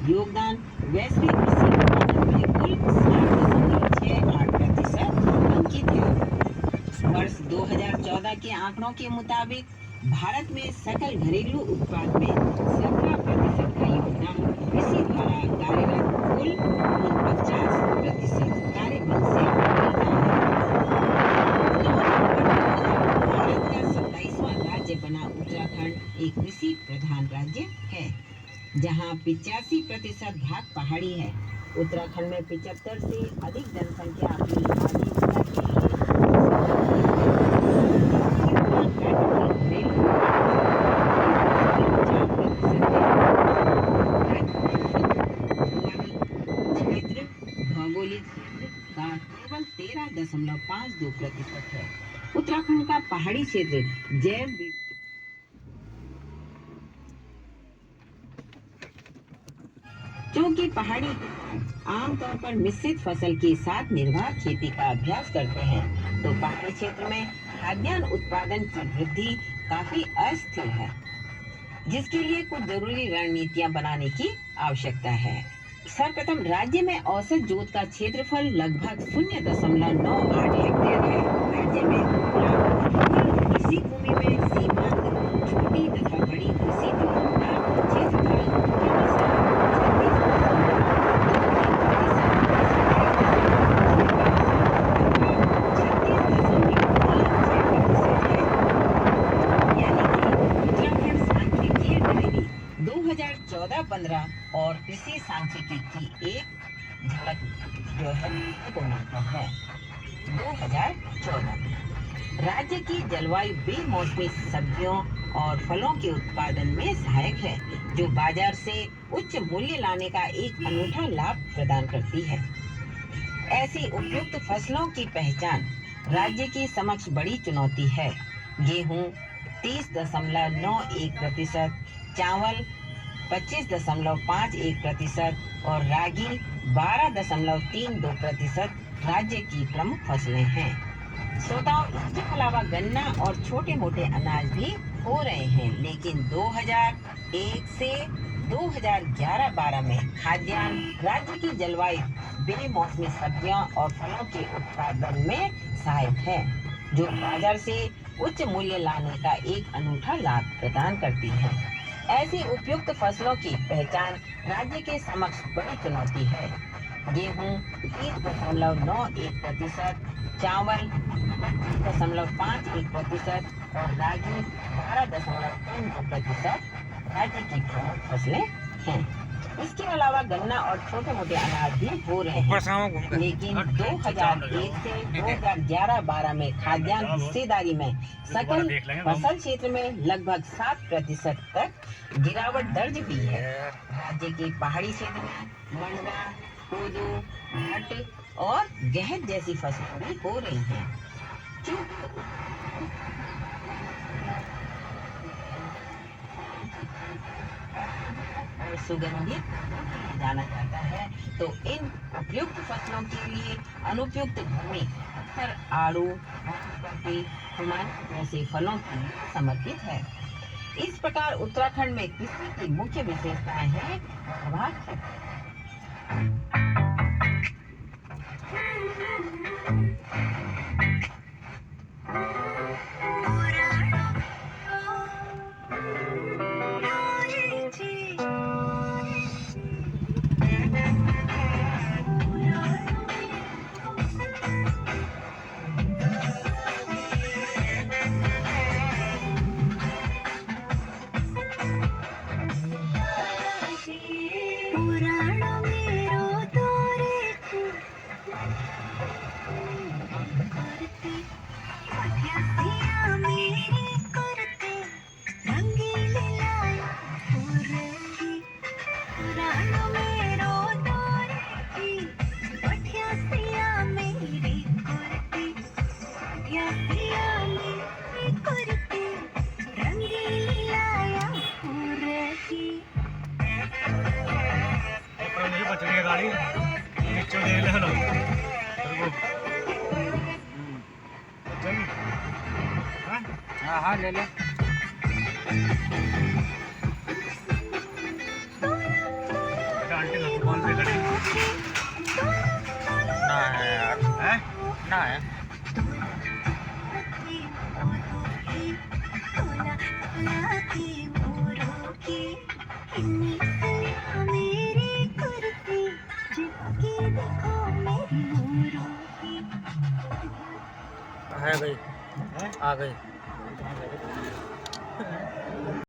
योगदान वैश्विक कृषि उत्पादन में कुल 60.68% अंकित है। वर्ष 2014 के आंकड़ों के मुताबिक भारत में सकल घरेलू उत्पाद में 17% का योगदान कृषि द्वारा कार्यरत कुल 49% कार्यबल से मिलता है। 9 नवंबर 2000 भारत का 27वां राज्य बना उत्तराखंड एक कृषि प्रधान राज्य है, जहां 85% भाग पहाड़ी है। उत्तराखंड में 75 से अधिक जनसंख्या अपनी आजीविका के लिए भौगोलिक का केवल 13.52% है। उत्तराखंड का पहाड़ी क्षेत्र जैव क्योंकि पहाड़ी आमतौर पर मिश्रित फसल के साथ निर्वाह खेती का अभ्यास करते हैं, तो पहाड़ी क्षेत्र में खाद्यान्न उत्पादन की वृद्धि काफी अस्थिर है, जिसके लिए कुछ जरूरी रणनीतियां बनाने की आवश्यकता है। सर्वप्रथम, राज्य में औसत जोत का क्षेत्रफल लगभग 0.98 हेक्टेयर है। राज्य में कृषि भूमि में सीमांत छोटी तथा बड़ी कृषि भूमि का क्षेत्रफल चौदह 15 और कृषि सांख्यिकी की एक झलक जो है को मिलता है। 2014 राज्य की जलवायु बेमौसमी सब्जियों और फलों के उत्पादन में सहायक है, जो बाजार से उच्च मूल्य लाने का एक अनूठा लाभ प्रदान करती है। ऐसी उपयुक्त फसलों की पहचान राज्य की समक्ष बड़ी चुनौती है। गेहूं 30.91%, चावल 25.51% और रागी 12.32% राज्य की प्रमुख फसलें हैं। श्रोताओं, इसके अलावा गन्ना और छोटे मोटे अनाज भी हो रहे हैं, लेकिन 2001 से 2011-12 में खाद्यान्न राज्य की जलवायु बेमौसमी सब्जियों और फलों के उत्पादन में सहायक है, जो बाजार से उच्च मूल्य लाने का एक अनूठा लाभ प्रदान करती है। ऐसी उपयुक्त फसलों की पहचान राज्य के समक्ष बड़ी चुनौती है। गेहूं 30.91%, चावल 25.51% और रागी 12.32% राज्य की प्रमुख फसलें हैं। इसके अलावा गन्ना और छोटे मोटे अनाज भी हो रहे हैं, लेकिन 2001 से 2011-12 में खाद्यान्न हिस्सेदारी में सकल फसल क्षेत्र में लगभग 7% तक गिरावट दर्ज हुई है। राज्य के पहाड़ी क्षेत्र में मंडवा, कोदो, भट्ट और गेहूं जैसी फसलें भी हो रही हैं। और सुगंधित जाना जाता है, तो इन उपयुक्त फसलों के लिए अनुपयुक्त भूमि अक्सर आड़ू, जैसे फलों के लिए समर्पित है। इस प्रकार उत्तराखंड में कृषि की मुख्य विशेषताएं हैं। गाड़ी नीचे दे ले लो हाँ हाँ ले ले पढ़ना है। है गई, हैं? आ गई।